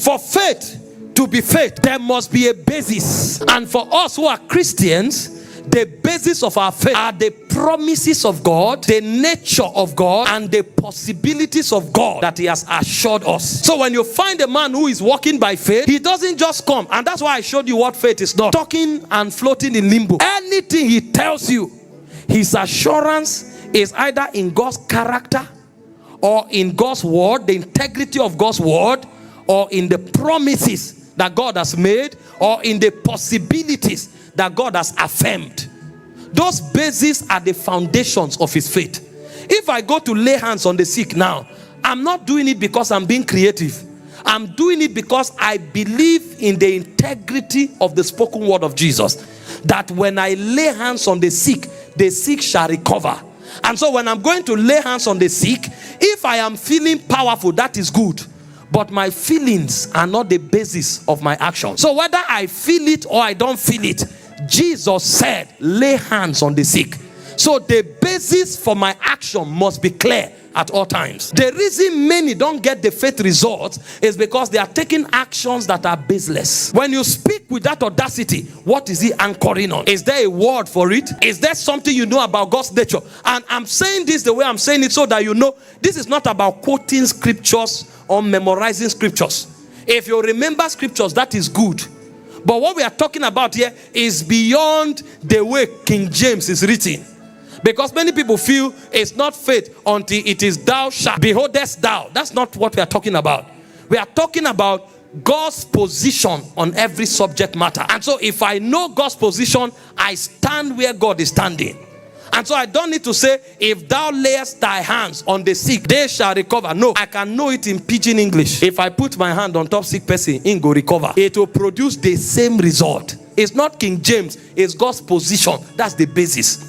For faith to be faith, there must be a basis. And for us who are Christians, the basis of our faith are the promises of God, the nature of God, and the possibilities of God that he has assured us. So when you find a man who is walking by faith, he doesn't just come. And that's why I showed you what faith is not. Talking and floating in limbo. Anything he tells you, his assurance is either in God's character or in God's word, the integrity of God's word, or in the promises that God has made, or in the possibilities that God has affirmed. Those bases are the foundations of his faith. If I go to lay hands on the sick now, I'm not doing it because I'm being creative. I'm doing it because I believe in the integrity of the spoken word of Jesus, that when I lay hands on the sick shall recover. And so when I'm going to lay hands on the sick, if I am feeling powerful, that is good. But my feelings are not the basis of my action. So whether I feel it or I don't feel it, Jesus said, lay hands on the sick. So the basis for my action must be clear at all times. The reason many don't get the faith results is because they are taking actions that are baseless. When you speak with that audacity, what is he anchoring on? Is there a word for it? Is there something you know about God's nature? And I'm saying this the way I'm saying it so that you know this is not about quoting scriptures or memorizing scriptures. If you remember scriptures, that is good. But what we are talking about here is beyond the way King James is written. Because many people feel it's not faith until it is thou shalt. Beholdest thou. That's not what we are talking about. We are talking about God's position on every subject matter. And so if I know God's position, I stand where God is standing. And so I don't need to say, if thou layest thy hands on the sick, they shall recover. No, I can know it in pidgin English. If I put my hand on top sick person, it go recover. It will produce the same result. It's not King James, it's God's position. That's the basis.